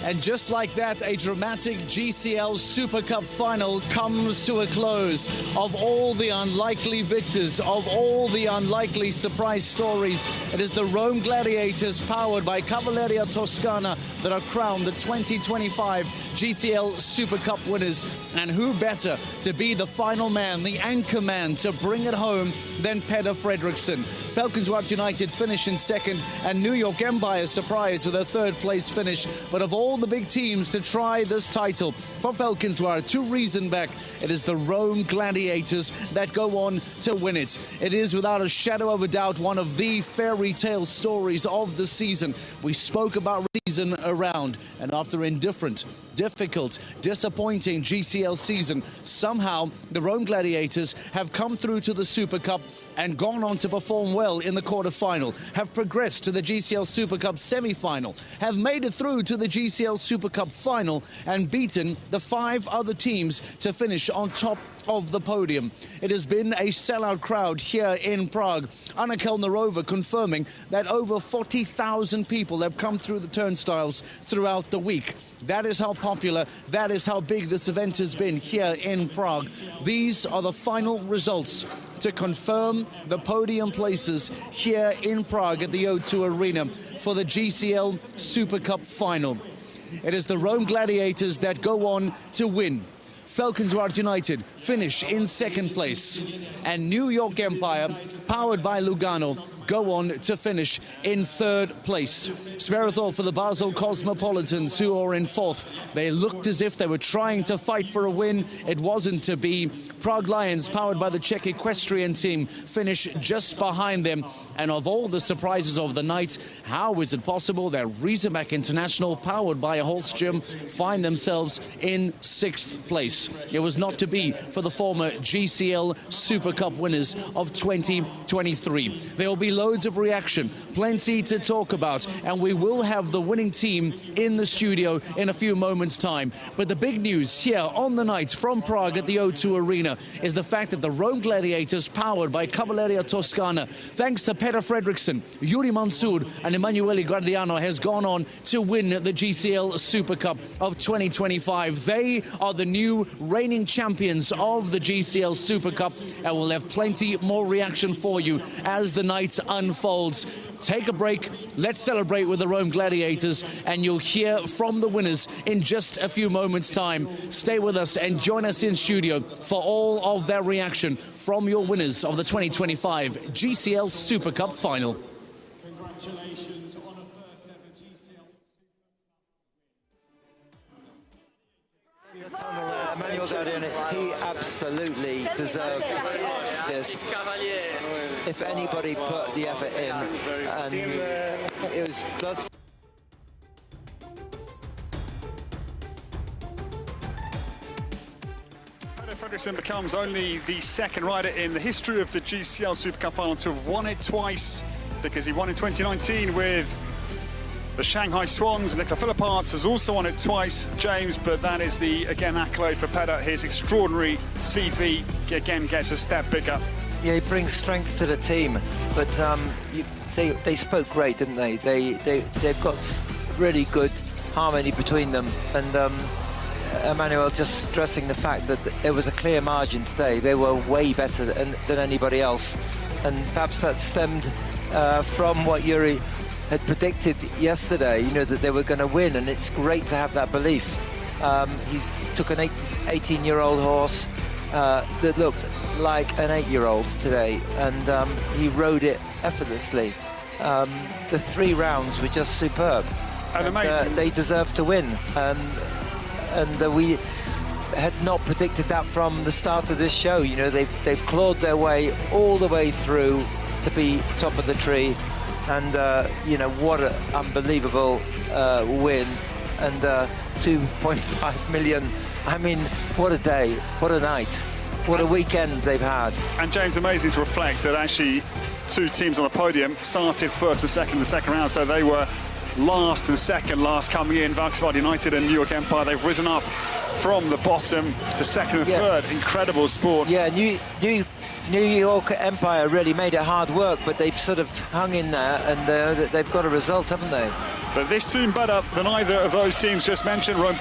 And just like that, a dramatic GCL Super Cup final comes to a close. Of all the unlikely victors, of all the unlikely surprise stories, it is the Rome Gladiators, powered by Cavalleria Toscana, that are crowned the 2025 GCL Super Cup winners. And who better to be the final man, the anchor man, to bring it home than Peder Fredriksson. Falkenswart United finish in second, and New York Empire surprised with a third-place finish. But of all the big teams to try this title, for Falkenswart to reason back, it is the Rome Gladiators that go on to win it. It is without a shadow of a doubt one of the fairy tale stories of the season. We spoke about season around, and after indifferent, difficult, disappointing GCL season, somehow the Rome Gladiators have come through to the Super Cup and gone on to perform well in the quarter-final, have progressed to the GCL Super Cup semi-final, have made it through to the GCL Super Cup final, and beaten the 5 other teams to finish on top of the podium. It has been a sellout crowd here in Prague. Anna Kellnerova confirming that over 40,000 people have come through the turnstiles throughout the week. That is how popular, that is how big this event has been here in Prague. These are the final results to confirm the podium places here in Prague at the O2 Arena for the GCL Super Cup final. It is the Rome Gladiators that go on to win. Falkenswart United finish in second place, and New York Empire, powered by Lugano, go on to finish in third place. Spare thought for the Basel Cosmopolitans, who are in fourth. They looked as if they were trying to fight for a win. It wasn't to be. Prague Lions, powered by the Czech equestrian team, finish just behind them. And of all the surprises of the night, how is it possible that Riesenbach International, powered by a Holst gym, find themselves in sixth place? It was not to be for the former GCL Super Cup winners of 2023. There will be loads of reaction, plenty to talk about, and we will have the winning team in the studio in a few moments' time. But the big news here on the night from Prague at the O2 Arena is the fact that the Rome Gladiators, powered by Cavalleria Toscana, thanks to Peder Fredriksson, Yuri Mansour and Emanuele Guardiano, has gone on to win the GCL Super Cup of 2025. They are the new reigning champions of the GCL Super Cup, and we'll have plenty more reaction for you as the night unfolds. Take a break, let's celebrate with the Rome Gladiators, and you'll hear from the winners in just a few moments' time. Stay with us and join us in studio for all of their reaction from your winners of the 2025 GCL Super Cup final. Congratulations on a first ever GCL Emmanuel Guardiano, he absolutely deserved this. If anybody put the effort in, and it was blood. Peder Fredriksson becomes only the second rider in the history of the GCL Super Cup final to have won it twice, because he won in 2019 with the Shanghai Swans. Nicola Philipparts has also won it twice, James, but that is the, again, accolade for Peder. His extraordinary CV, again, gets a step bigger. Yeah, he brings strength to the team, but they spoke great, didn't they? They've got really good harmony between them, and Emmanuel just stressing the fact that there was a clear margin today. They were way better than anybody else, and perhaps that stemmed from what Yuri had predicted yesterday, you know, that they were going to win, and it's great to have that belief. He took an 18-year-old horse that looked like an 8-year-old today, and he rode it effortlessly. The 3 rounds were just superb, and amazing. They deserved to win, and we had not predicted that from the start of this show. You know, they've clawed their way all the way through to be top of the tree, and you know, what an unbelievable win, and 2.5 million. I mean, what a day, what a night, what a weekend they've had. And James, amazing to reflect that actually 2 teams on the podium started first and second in the second round, so they were last and second last coming in. Falkenswart United and New York Empire, they've risen up from the bottom to second and third. Incredible sport. Yeah, New York Empire really made it hard work, but they've sort of hung in there, and they've got a result, haven't they? But this team better than either of those teams just mentioned. Rome